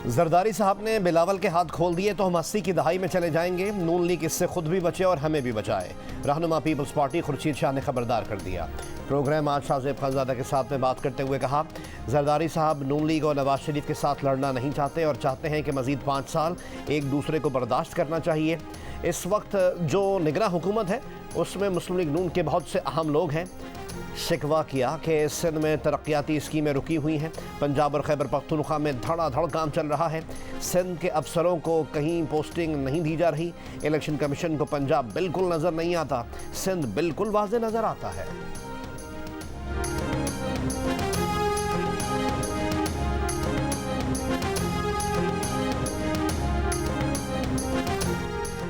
जरदारी साहब ने बिलावल के हाथ खोल दिए तो हम 80 की दहाई में चले जाएंगे। नून लीग इससे खुद भी बचे और हमें भी बचाए। रहनुमा पीपल्स पार्टी खुर्शीद शाह ने खबरदार कर दिया। प्रोग्राम आज शाहजेब खानजादा के साथ में बात करते हुए कहा, जरदारी साहब नून लीग और नवाज शरीफ के साथ लड़ना नहीं चाहते और चाहते हैं कि मजीद 5 साल एक दूसरे को बर्दाश्त करना चाहिए। इस वक्त जो निगरां हुकूमत है उसमें मुस्लिम लीग नून के बहुत से अहम लोग हैं। शिकवा किया कि सिंध में तरक्याती स्कीमें रुकी हुई हैं। पंजाब और खैबर पख्तूनख्वा में धड़ाधड़ काम चल रहा है। सिंध के अफसरों को कहीं पोस्टिंग नहीं दी जा रही। इलेक्शन कमीशन को पंजाब बिल्कुल नज़र नहीं आता, सिंध बिल्कुल वाज़े नज़र आता है।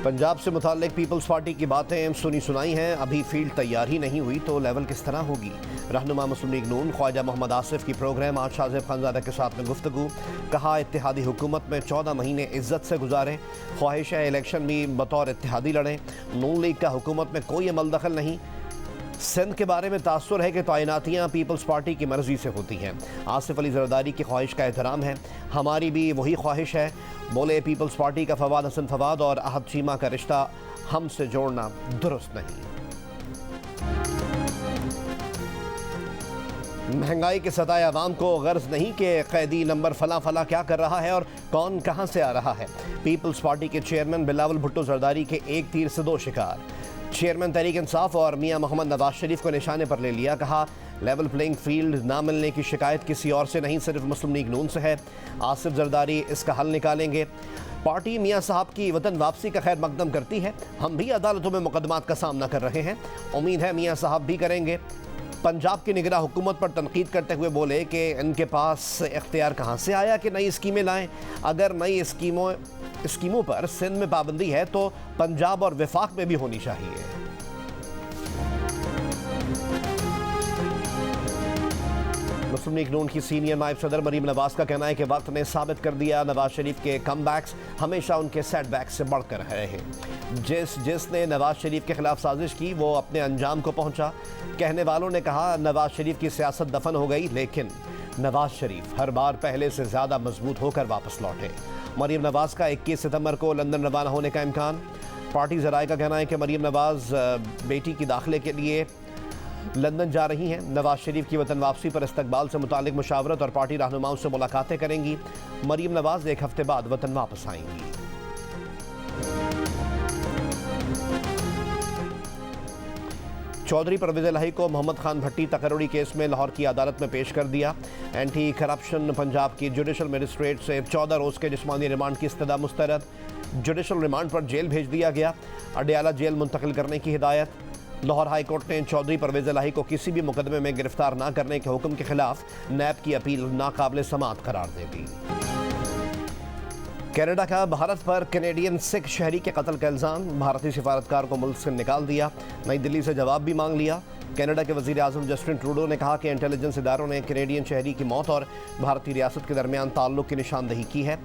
पंजाब से मुताल्लिक पीपल्स पार्टी की बातें सुनी सुनाई हैं। अभी फील्ड तैयार ही नहीं हुई तो लेवल किस तरह होगी। रहनुमा मुस्लिम लीग नून ख्वाजा मोहम्मद आसिफ की प्रोग्राम आज शाहजेब खानजादा के साथ में गुफ्तगू। कहा, इत्तेहादी हुकूमत में 14 महीने इज्जत से गुजारें। ख्वाहिश है इलेक्शन भी बतौर इत्तेहादी लड़ें। नून लीग का हुकूमत में कोई अमल दखल नहीं। सिंध के बारे में तासुर है कि तैनातियाँ पीपल्स पार्टी की मर्जी से होती हैं। आसिफ अली जरदारी की ख्वाहिश का एहतराम है, हमारी भी वही ख्वाहिश है। बोले, पीपल्स पार्टी का फवाद हसन फवाद और अहद चीमा का रिश्ता हमसे जोड़ना दुरुस्त नहीं। महंगाई के सताए अवाम को गर्ज नहीं कि कैदी नंबर फला फला क्या कर रहा है और कौन कहां से आ रहा है। पीपल्स पार्टी के चेयरमैन बिलावल भुट्टो जरदारी के एक तीर से 2 शिकार। चेयरमैन तहरीक इंसाफ और मियां मोहम्मद नवाज शरीफ को निशाने पर ले लिया। कहा, लेवल प्लेइंग फील्ड ना मिलने की शिकायत किसी और से नहीं, सिर्फ मुस्लिम लीग नून से है। आसिफ जरदारी इसका हल निकालेंगे। पार्टी मियां साहब की वतन वापसी का खैर मकदम करती है। हम भी अदालतों में मुकदमात का सामना कर रहे हैं, उम्मीद है मियां साहब भी करेंगे। पंजाब की निगरां हुकूमत पर तनकीद करते हुए बोले कि इनके पास इख्तियार कहाँ से आया कि नई स्कीमें लाएं। अगर नई स्कीमों पर सिंध में पाबंदी है तो पंजाब और वफाक में भी होनी चाहिए। मुस्लिम लीग नून की सीनियर नायब सदर मरीम नवाज का कहना है कि वक्त ने साबित कर दिया नवाज शरीफ के कमबैक्स हमेशा उनके सेटबैक्स से बढ़कर रहे हैं। जिसने नवाज शरीफ के खिलाफ साजिश की वो अपने अंजाम को पहुंचा। कहने वालों ने कहा, नवाज शरीफ की सियासत दफन हो गई, लेकिन नवाज शरीफ हर बार पहले से ज़्यादा मजबूत होकर वापस लौटे। मरीम नवाज का 21 सितंबर को लंदन रवाना होने का इम्कान। पार्टी ज़राए का कहना है कि मरीम नवाज बेटी की दाखिले के लिए लंदन जा रही हैं। नवाज शरीफ की वतन वापसी पर इस्तकबाल से मुतालिक मुशावरत और पार्टी रहनुमाओं से मुलाकातें करेंगी। मरीम नवाज 1 हफ्ते बाद वतन वापस आएंगी। चौधरी परवेज़ इलाही को मोहम्मद खान भट्टी तकरोड़ी केस में लाहौर की अदालत में पेश कर दिया। एंटी करप्शन पंजाब की जुडिशल मजिस्ट्रेट से 14 रोज़ के जिस्मानी रिमांड की इस्तदा मुस्तरद। जुडिशल रिमांड पर जेल भेज दिया गया। अडयाला जेल मुंतकिल करने की हिदायत। लाहौर हाई कोर्ट ने चौधरी परवेज़ इलाही को किसी भी मुकदमे में गिरफ्तार न करने के हुक्म के खिलाफ नैब की अपील नाकाबिल समाअत करार दे दी। कनाडा का भारत पर कैनेडियन सिख शहरी के कत्ल का इल्ज़ाम। भारतीय सिफारतकार को मुल्क से निकाल दिया। नई दिल्ली से जवाब भी मांग लिया। कनाडा के वज़ीर आज़म जस्टिन ट्रूडो ने कहा कि इंटेलिजेंस इदारों ने कैनेडियन शहरी की मौत और भारतीय रियासत के दरमियान ताल्लुक़ की निशानदही की है।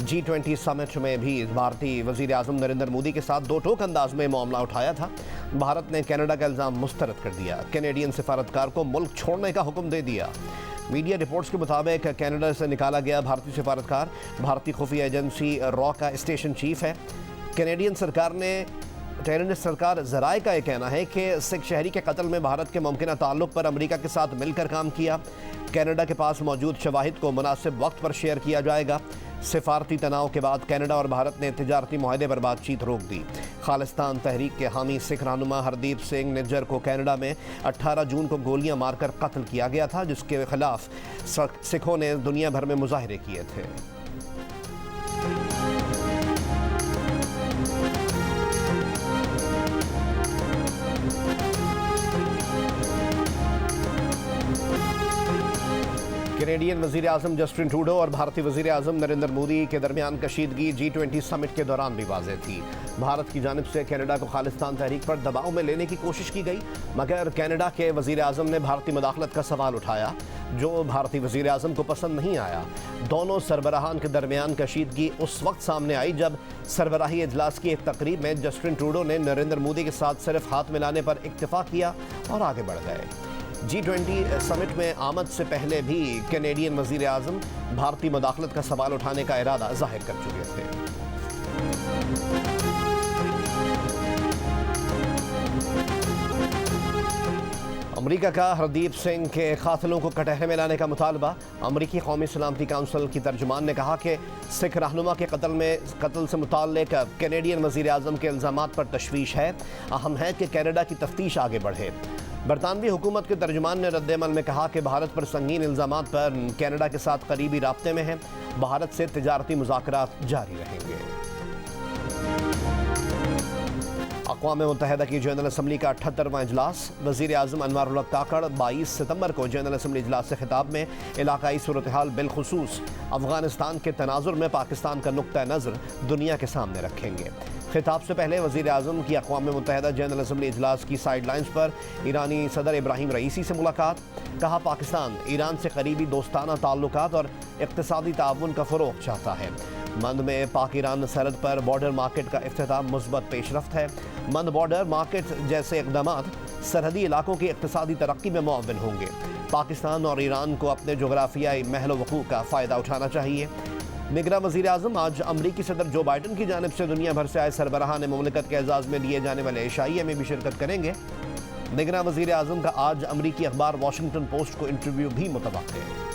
G20 समिट में भी भारतीय वज़ीर आज़म नरेंद्र मोदी के साथ 2 टोक अंदाज में मामला उठाया था। भारत ने कनाडा का इल्ज़ाम मुस्तरद कर दिया। कैनेडियन सिफारतकार को मुल्क छोड़ने का हुक्म दे दिया। मीडिया रिपोर्ट्स के मुताबिक कनाडा से निकाला गया भारतीय सिफारतकार भारतीय खुफिया एजेंसी रॉ का स्टेशन चीफ है। कैनेडियन सरकार ज़राए का यह कहना है कि सिख शहरी के कत्ल में भारत के मुमकिन ताल्लुक़ पर अमेरिका के साथ मिलकर काम किया। कनाडा के पास मौजूद शवाहिद को मुनासिब वक्त पर शेयर किया जाएगा। सिफारती तनाव के बाद कनाडा और भारत ने तिजारती मुआहदे पर बातचीत रोक दी। खालिस्तान तहरीक के हामी सिख रहनुमा हरदीप सिंह निज्जर को कनाडा में 18 जून को गोलियां मारकर कत्ल किया गया था, जिसके खिलाफ सिखों ने दुनिया भर में मुजाहरे किए थे। कैनेडियन वज़ीर आज़म जस्टिन ट्रूडो और भारतीय वज़ीर आज़म नरेंद्र मोदी के दरमियान कशीदगी G20 समिट के दौरान भी वाज़ेह थी। भारत की जानिब से कनाडा को खालिस्तान तहरीक पर दबाव में लेने की कोशिश की गई, मगर कनाडा के वज़ीर आज़म ने भारतीय मुदाखलत का सवाल उठाया, जो भारतीय वज़ीर आज़म को पसंद नहीं आया। दोनों सरबराहान के दरमियान कशीदगी उस वक्त सामने आई जब सरबराही इजलास की एक तकरीब में जस्टिन ट्रूडो ने नरेंद्र मोदी के साथ सिर्फ हाथ मिलाने पर इक्तफा किया और आगे बढ़ गए। G20 समिट में आमद से पहले भी कैनेडियन वजीर आजम भारतीय मुदाखलत का सवाल उठाने का इरादा जाहिर कर चुके थे। अमरीका का हरदीप सिंह के कातिलों को कटहरे में लाने का मुतालबा। अमरीकी कौमी सलामती काउंसिल की तर्जुमान ने कहा कि सिख रहनुमा के कत्ल से मुताल्लिक कैनेडियन वजीर आजम के इल्ज़ामात पर तशवीश है। अहम है कि कनाडा की तफ्तीश आगे बढ़े। बरतानवी हुकूमत के तर्जुमान ने रद्द-ए-अमल में कहा कि भारत पर संगीन इल्ज़ामात पर कनाडा के साथ करीबी राब्ते में है। भारत से तिजारती मुज़ाकरात जारी रहेंगे। अक़वाम मुत्तहिदा की जनरल असम्बली का 78वां इजलास। वज़ीर आज़म अनवारुल हक काकड़ 22 सितंबर को जनरल असम्बली इजलास से खिताब में इलाकाई सूरत हाल बिलखुसूस अफ़गानिस्तान के तनाज़ुर में पाकिस्तान का नुक्ता नज़र दुनिया के सामने रखेंगे। खिताब से पहले वज़ीर आज़म की अक़वाम मुत्तहिदा जनरल असम्बली इजलास की साइड लाइन्स पर ईरानी सदर इब्राहिम रईसी से मुलाकात। कहा पाकिस्तान ईरान से करीबी दोस्ताना ताल्लुकात और इक़्तिसादी ताउन का फ़रोग़ चाहता है। मंद में पाक ईरान सरहद पर बॉर्डर मार्केट का इफ्तिताह मुस्बत पेशरफ्त है। मंद बॉर्डर मार्केट जैसे इक़दामात सरहदी इलाकों की इक़्तिसादी तरक्की में मुअव्विन होंगे। पाकिस्तान और ईरान को अपने जोग्राफियाई महल वक़ूअ का फ़ायदा उठाना चाहिए। निगरां वज़ीर आज़म आज अमरीकी सदर जो बाइडन की जानिब से दुनिया भर से आए सरबराहान मुमलिकत के एजाज़ में दिए जाने वाले इशाइये में भी शिरकत करेंगे। निगरां वज़ीर आज़म का आज अमरीकी अखबार वाशिंगटन पोस्ट को इंटरव्यू भी मुतवक्किल है।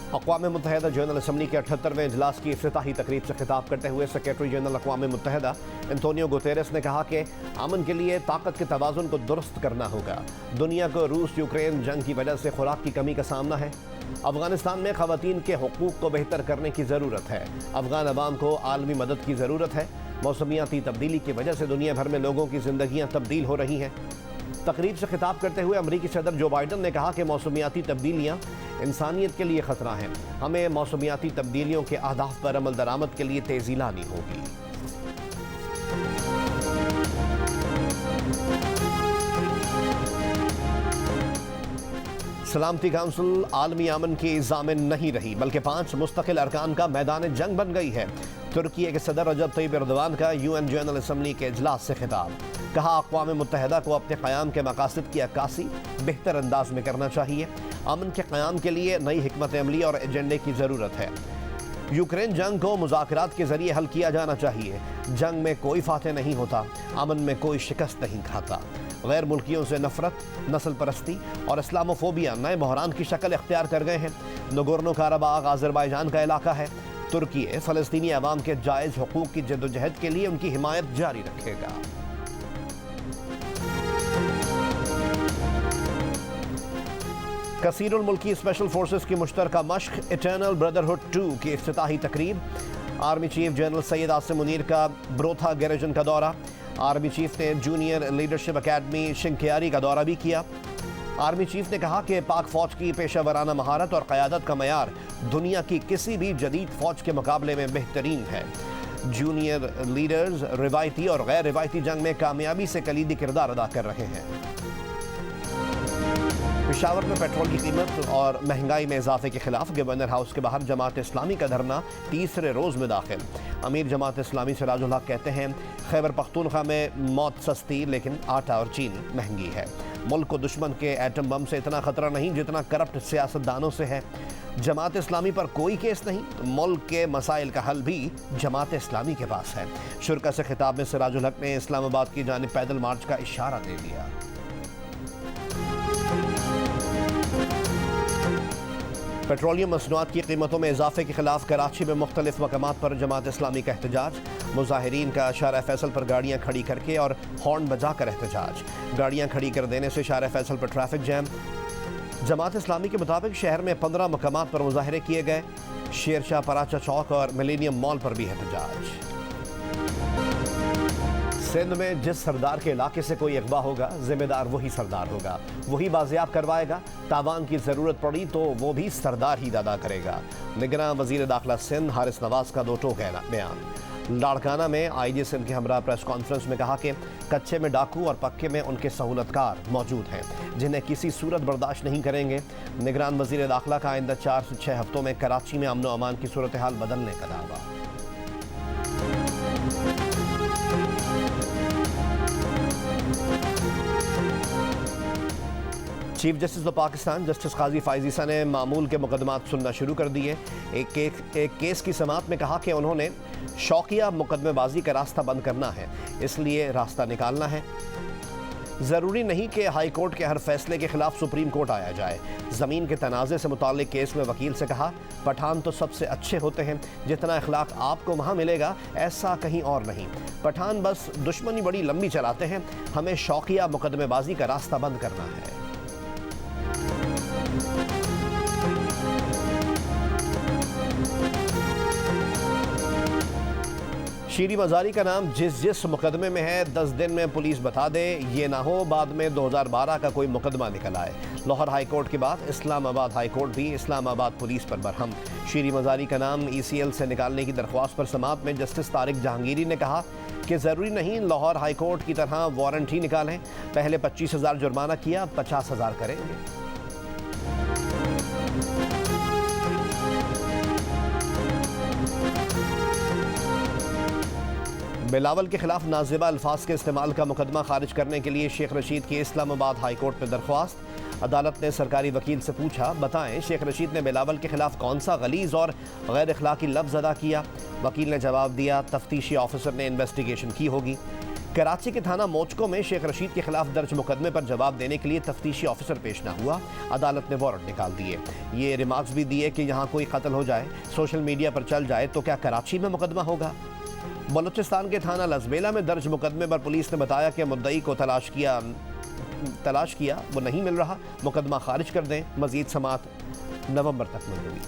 अक़वाम मुत्तहिदा जनरल असम्बली के 78वें इजलास की इफ्तिताही तकरीब से खिताब करते हुए सेक्रेटरी जनरल अक़वाम मुत्तहिदा एंटोनियो गुतेरेस ने कहा कि अमन के लिए ताकत के तवाज़ुन को दुरुस्त करना होगा। दुनिया को रूस यूक्रेन जंग की वजह से खुराक की कमी का सामना है। अफ़गानिस्तान में ख़वातीन के हुकूक़ को बेहतर करने की ज़रूरत है। अफ़गान अवाम को आलमी मदद की ज़रूरत है। मौसमियाती तब्दीली की वजह से दुनिया भर में लोगों की ज़िंदगियाँ तब्दील हो रही हैं। तकरीब से खिताब करते हुए अमरीकी सदर जो बाइडन ने कहा कि मौसमियाती तब्दीलियाँ इंसानियत के लिए ख़तरा हैं। हमें मौसमियाती तब्दीलियों के अहदाफ पर अमल दरामद के लिए तेज़ी लानी होगी। सलामती काउंसिल आलमी अमन की ज़ामिन नहीं रही बल्कि 5 मुस्तकिल अरकान का मैदान जंग बन गई है। तुर्की के सदर रजब तय्यब एर्दोगान का यूएन जनरल असम्बली के इजलास से खिताब। कहा अक़वाम मुत्तहिदा को अपने क़याम के मकासद की अक्कासी बेहतर अंदाज में करना चाहिए। अमन के क़याम के लिए नई हिकमत अमली और एजेंडे की ज़रूरत है। यूक्रेन जंग को मुज़ाकरात के ज़रिए हल किया जाना चाहिए। जंग में कोई फातह नहीं होता, अमन में कोई शिकस्त नहीं खाता। गैर मुल्कियों से नफरत, नस्ल परस्ती और इस्लामोफोबिया नए बहरान की शक्ल इख्तियार कर गए हैं। नगोर्नो काराबाग आज़रबाईजान का इलाका है। तुर्की फ़लस्तीनी अवाम के जायज़ हुकूक़ की जद्दोजहद के लिए उनकी हिमायत जारी रखेगा। कसीरुल मुल्की स्पेशल फोर्सेस की मुश्तरका मश्क इटर्नल ब्रदरहुड 2 की इफ्तिताही तकरीब। Army chief general Syed Asim Munir का ब्रोथा गैरेजन का दौरा। आर्मी चीफ ने जूनियर लीडरशिप अकेडमी शिंकियारी का दौरा भी किया। आर्मी चीफ ने कहा कि पाक फ़ौज की पेशा वराना महारत और क़यादत का मयार दुनिया की किसी भी जदीद फ़ौज के मुकाबले में बेहतरीन है। जूनियर लीडर्स रिवायती और गैर रिवायती जंग में कामयाबी से कलीदी किरदार अदा कर रहे हैं। पेशावर में पेट्रोल की कीमत और महंगाई में इजाफे के खिलाफ गवर्नर हाउस के बाहर जमात इस्लामी का धरना तीसरे रोज़ में दाखिल। अमीर जमात इस्लामी सिराजुल हक कहते हैं खैबर पख्तूनख्वा में मौत सस्ती लेकिन आटा और चीनी महंगी है। मुल्क को दुश्मन के एटम बम से इतना ख़तरा नहीं जितना करप्ट सियासतदानों से है। जमात इस्लामी पर कोई केस नहीं, मुल्क के मसाइल का हल भी जमात इस्लामी के पास है। शुरा से खिताब में सिराजुल हक ने इस्लामाबाद की जानिब पैदल मार्च का इशारा दे दिया। पेट्रोलियम मसनूआत की कीमतों में इजाफे के खिलाफ कराची में मुख्तलिफ मकामात पर जमात इस्लामी का एहतजाज। मुजाहिरीन का शारा फैसल पर गाड़ियाँ खड़ी करके और हॉर्न बजा कर एहतजाज। गाड़ियाँ खड़ी कर देने से शारा फैसल पर ट्रैफिक जैम। जमात इस्लामी के मुताबिक शहर में 15 मकामात पर मुजाहरे किए गए। शेरशाह पराचा चौक और मिलेनियम मॉल पर भी एहतजाज। सिंध में जिस सरदार के इलाके से कोई अगवा होगा जिम्मेदार वही सरदार होगा, वही बाजियाब करवाएगा। तावान की ज़रूरत पड़ी तो वो भी सरदार ही अदा करेगा। निगरां वज़ीर दाखिला सिंध हारिस नवाज का 2 टोक बयान। लाड़काना में आईजी सिंध के हमरा प्रेस कॉन्फ्रेंस में कहा कि कच्चे में डाकू और पक्के में उनके सहूलतकार मौजूद हैं जिन्हें किसी सूरत बर्दाश्त नहीं करेंगे। निगरान वज़ीर दाखिला का आइंदा 4 से 6 हफ्तों में कराची में अमन व अमान की सूरत हाल बदलने का दावा। Chief justice of Pakistan justice काजी फाइजीसा ने मामूल के मुकदमात सुनना शुरू कर दिए। एक केस की समाअत में कहा कि उन्होंने शौकिया मुकदमेबाजी का रास्ता बंद करना है, इसलिए रास्ता निकालना है। ज़रूरी नहीं कि हाई कोर्ट के हर फैसले के खिलाफ सुप्रीम कोर्ट आया जाए। ज़मीन के तनाज़े से मुताल्लिक केस में वकील से कहा, पठान तो सबसे अच्छे होते हैं, जितना अखलाक आपको वहाँ मिलेगा ऐसा कहीं और नहीं। पठान बस दुश्मनी बड़ी लंबी चलाते हैं, हमें शौकिया मुकदमेबाजी का रास्ता बंद करना है। शीरी मजारी का नाम जिस मुकदमे में है 10 दिन में पुलिस बता दे, ये ना हो बाद में 2012 का कोई मुकदमा निकल आए। लाहौर हाई कोर्ट के बाद इस्लामाबाद हाई कोर्ट भी इस्लामाबाद पुलिस पर बरहम। शीरी मजारी का नाम ECL से निकालने की दरख्वास्त पर समाअत में जस्टिस तारिक जहांगीरी ने कहा कि ज़रूरी नहीं लाहौर हाई कोर्ट की तरह वारंट ही निकालें, पहले 25,000 जुर्माना किया, 50,000 करेंगे। बिलावल के खिलाफ नाजिबा अल्फाज के इस्तेमाल का मुकदमा खारिज करने के लिए शेख रशीद की इस्लामाबाद हाई कोर्ट में दरख्वास्त। अदालत ने सरकारी वकील से पूछा, बताएं शेख रशीद ने बिलावल के खिलाफ कौन सा गलीज और गैर अखलाकी लफ्ज़ अदा किया। वकील ने जवाब दिया, तफ्तीशी ऑफिसर ने इन्वेस्टिगेशन की होगी। कराची के थाना मोचको में शेख रशीद के खिलाफ दर्ज मुकदमे पर जवाब देने के लिए तफ्तीशी ऑफिसर पेश ना हुआ, अदालत ने वारंट निकाल दिए। ये रिमार्क्स भी दिए कि यहाँ कोई कत्ल हो जाए, सोशल मीडिया पर चल जाए तो क्या कराची में मुकदमा होगा। बलूचिस्तान के थाना लजबेला में दर्ज मुकदमे पर पुलिस ने बताया कि मुद्दई को तलाश किया, वो नहीं मिल रहा, मुकदमा खारिज कर दें। मजीद समाअत नवंबर तक मुलतवी।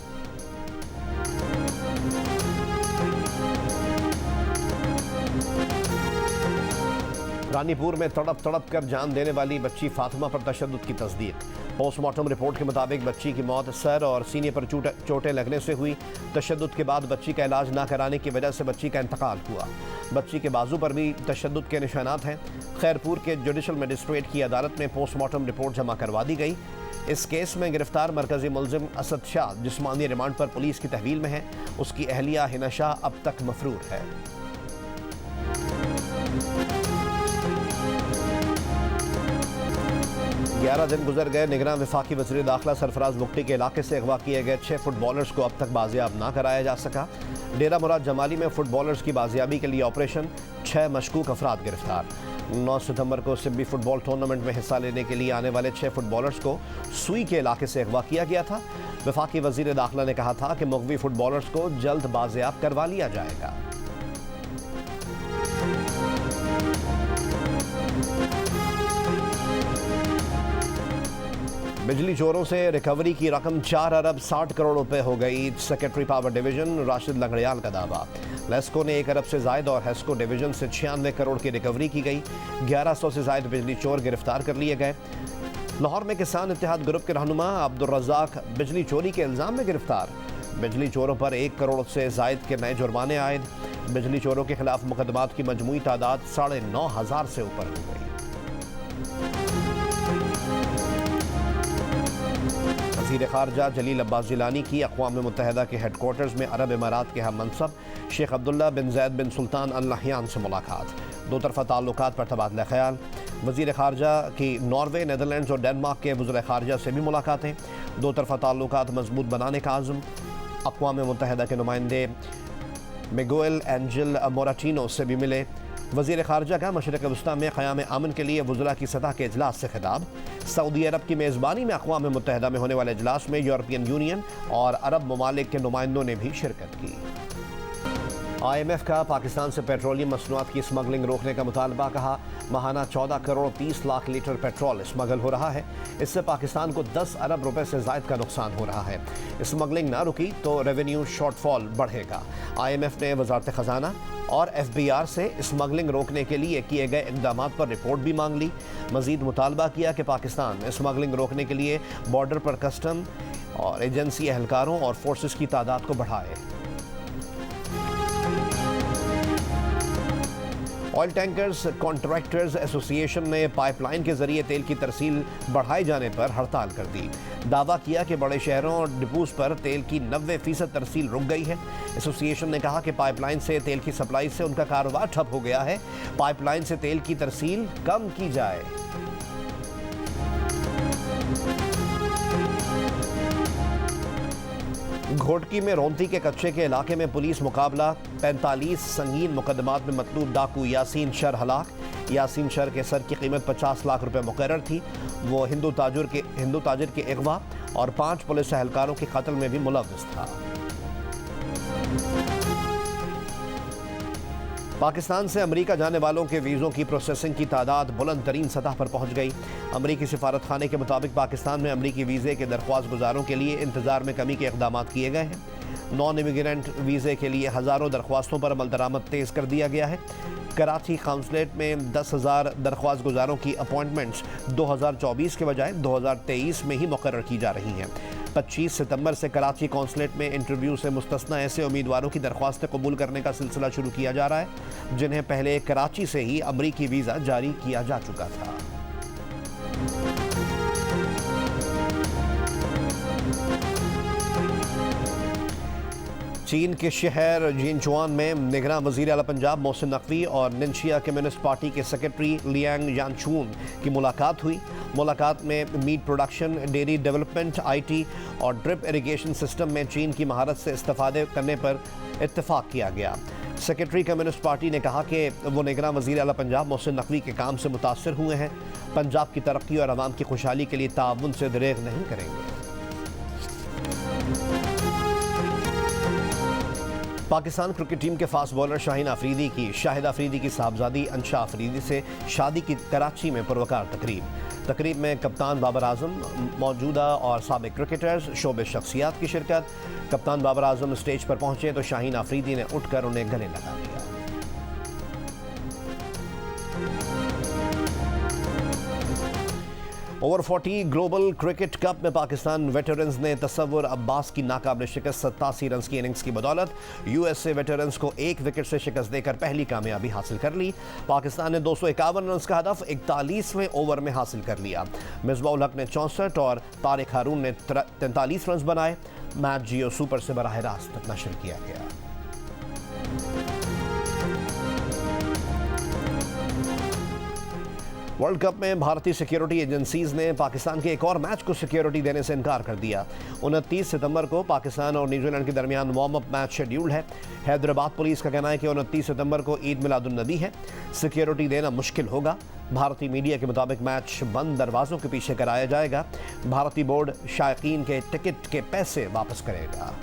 रानीपुर में तड़प कर जान देने वाली बच्ची फातिमा पर तशद्दुद की तस्दीक। पोस्टमार्टम रिपोर्ट के मुताबिक बच्ची की मौत सर और सीने पर चोटें लगने से हुई। तशद्दुद के बाद बच्ची का इलाज ना कराने की वजह से बच्ची का इंतकाल हुआ। बच्ची के बाजू पर भी तशद्दुद के निशानात हैं। खैरपुर के जुडिशल मजिस्ट्रेट की अदालत में पोस्टमार्टम रिपोर्ट जमा करवा दी गई। इस केस में गिरफ्तार मरकजी मुलजिम असद शाह जिस्मानी रिमांड पर पुलिस की तहवील में है। उसकी अहलिया हिना शाह अब तक मफरूर है। 11 दिन गुजर गए, निगरान वफाकी वज़ीर दाखिला सरफराज मुफ्ती के इलाके से अगवा किए गए 6 फुटबॉलर्स को अब तक बाजियाब ना कराया जा सका। डेरा मुराद जमाली में फुटबॉलर्स की बाजियाबी के लिए ऑपरेशन, 6 मशकूक अफराद गिरफ्तार। 9 सितंबर को सिब्बी फुटबॉल टूर्नामेंट में हिस्सा लेने के लिए आने वाले 6 फुटबॉलर्स को सुई के इलाके से अगवा किया गया था। वफाकी वज़ीर दाखिला ने कहा था कि मुग़वी फुटबॉलर्स को जल्द बाजियाब करवा लिया जाएगा। बिजली चोरों से रिकवरी की रकम 4 अरब 60 करोड़ रुपए हो गई। Secretary power division Rashid Langrial का दावा। लेस्को ने 1 अरब से जायद और हेस्को डिवीजन से 96 करोड़ की रिकवरी की गई। 1100 से जायद बिजली चोर गिरफ्तार कर लिए गए। लाहौर में किसान इत्तेहाद ग्रुप के रहनुमा अब्दुल रज़ाक बिजली चोरी के इल्ज़ाम में गिरफ्तार। बिजली चोरों पर 1 करोड़ से जायद के नए जुर्माने आयद। बिजली चोरों के खिलाफ मुकदमात की मजमूई तादाद 9,500 से ऊपर हो गई। वज़ीर ख़ारजा जलील अब्बास जिलानी की अक़वाम मुत्तहिदा के हेडक्वार्टर्स में अरब इमारात के हम मनसब शेख अब्दुल्ला बिन ज़ैद बिन सुल्तान अल नहयान से मुलाकात। 2 तरफ़ा ताल्लुकात पर तबादला ख्याल। वज़ीर ख़ारजा की नॉर्वे, नीदरलैंड्स और डेनमार्क के वज़ीर ख़ारजा से भी मुलाकातें। 2 तरफ़ा ताल्लुकात मजबूत बनाने का आज़म। अक़वाम मुत्तहिदा के नुमाइंदे मिगुएल एंजिल मोराटिनो से भी मिले। वज़ीर ख़ारजा का मशरिक़ वस्ता में क़याम अमन के लिए वज़रा की सतह के इजलास से खिताब। सऊदी अरब की मेज़बानी में अक़वाम मुत्तहिदा में होने वाले इजलास में यूरोपियन यूनियन और अरब ममालिक के नुमाइंदों ने भी शिरकत की। IMF का पाकिस्तान से पेट्रोलियम मसनूआत की स्मगलिंग रोकने का मुतालबा। कहा, माहाना 14 crore 30 lakh litre petrol smuggle हो रहा है। इससे पाकिस्तान को 10 अरब रुपए से ज़ायद का नुकसान हो रहा है। स्मगलिंग ना रुकी तो रेवेन्यू शॉर्टफॉल बढ़ेगा। IMF ने वज़ारत ख़जाना और FBR से स्मगलिंग रोकने के लिए किए गए इक़दामात पर रिपोर्ट भी मांग ली। मज़ीद मुतालबा किया कि पाकिस्तान स्मगलिंग रोकने के लिए बॉर्डर पर कस्टम और एजेंसी एहलकारों और फोर्सेस की तादाद को बढ़ाए। ऑयल टैंकर्स कॉन्ट्रैक्टर्स एसोसिएशन ने पाइपलाइन के जरिए तेल की तरसील बढ़ाए जाने पर हड़ताल कर दी। दावा किया कि बड़े शहरों और डिपोज पर तेल की 90% तरसील रुक गई है। एसोसिएशन ने कहा कि पाइपलाइन से तेल की सप्लाई से उनका कारोबार ठप हो गया है। पाइपलाइन से तेल की तरसील कम की जाए। घोटकी में रोंती के कच्चे के इलाके में पुलिस मुकाबला, 45 संगीन मुकदमात में मतलूब डाकू यासीन शर हलाक। यासीन शर के सर की कीमत 50 लाख रुपए मुकर्रर थी। वो हिंदू ताजिर के अगवा और 5 पुलिस एहलकारों के कत्ल में भी मुलव्विस था। पाकिस्तान से अमेरिका जाने वालों के वीज़ों की प्रोसेसिंग की तादाद बुलंद तरीन सतह पर पहुंच गई। अमेरिकी सिफारत खाने के मुताबिक पाकिस्तान में अमेरिकी वीज़े के दरख्वास्त गुजारों के लिए इंतजार में कमी के इक़दाम किए गए हैं। नॉन इमिग्रेंट वीज़े के लिए हज़ारों दरख्वास्तों पर अमल दरामद तेज़ कर दिया गया है। कराची काउंसलेट में 10,000 दरख्वास्त गुजारों की अपॉइंटमेंट्स 2024 के बजाय 2023 में ही मुकर्रर की जा रही हैं। 25 सितंबर से कराची काउंसलेट में इंटरव्यू से मुस्तस्ना ऐसे उम्मीदवारों की दरख्वास्तें कबूल करने का सिलसिला शुरू किया जा रहा है जिन्हें पहले कराची से ही अमरीकी वीज़ा जारी किया जा चुका था। चीन के शहर जिनचुआन में निगरान वज़ीर आला पंजाब मोहसिन नकवी और निंशिया कम्युनिस्ट पार्टी के सेक्रेटरी लियांग यानचून की मुलाकात हुई। मुलाकात में meat production, dairy development, IT और ड्रिप इरिगेशन सिस्टम में चीन की महारत से इस्तेफादे करने पर इत्तेफाक किया गया। सेक्रेटरी कम्युनिस्ट पार्टी ने कहा कि वो निगरान वज़ीर आला पंजाब मोहसिन नकवी के काम से मुतासर हुए हैं। पंजाब की तरक्की और आवाम की खुशहाली के लिए ताउन से दरेग नहीं करेंगे। पाकिस्तान क्रिकेट टीम के फास्ट बॉलर शाहिद अफरीदी की साहबजादी अंशा अफरीदी से शादी की कराची में पुरवकार तकरीब में कप्तान बाबर आजम, मौजूदा और साबिक क्रिकेटर्स, शोबे शख्सियात की शिरकत। कप्तान बाबर आजम स्टेज पर पहुंचे तो शाहीन अफरीदी ने उठकर उन्हें गले लगा लिया। ओवर 40 ग्लोबल क्रिकेट कप में पाकिस्तान वेटरन्स ने तसव्वुर अब्बास की नाकाबिल शिकस्त 87 रन की इनिंग्स की बदौलत USA वेटरन्स को 1 विकेट से शिकस्त देकर पहली कामयाबी हासिल कर ली। पाकिस्तान ने 251 रन का हदफ 41वें ओवर में हासिल कर लिया। मिसबाह-उल हक ने 64 और तारिक हारून ने 43 रन बनाए। मैच जियो सुपर से बराह रास्त नशर किया गया। वर्ल्ड कप में भारतीय सिक्योरिटी एजेंसीज ने पाकिस्तान के एक और मैच को सिक्योरिटी देने से इनकार कर दिया। 29 सितंबर को पाकिस्तान और न्यूजीलैंड के दरमियान वार्म अप मैच शेड्यूल्ड है। हैदराबाद पुलिस का कहना है कि 29 सितंबर को ईद मिलादुन नबी है, सिक्योरिटी देना मुश्किल होगा। भारतीय मीडिया के मुताबिक मैच बंद दरवाजों के पीछे कराया जाएगा। भारतीय बोर्ड शायकीन के टिकट के पैसे वापस करेगा।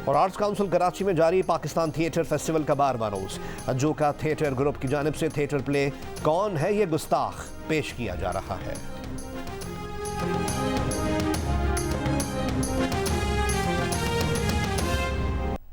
और आर्ट्स काउंसिल कराची में जारी पाकिस्तान थिएटर फेस्टिवल का 12वां रोज अजोका थिएटर ग्रुप की जानिब से थिएटर प्ले कौन है ये गुस्ताख पेश किया जा रहा है।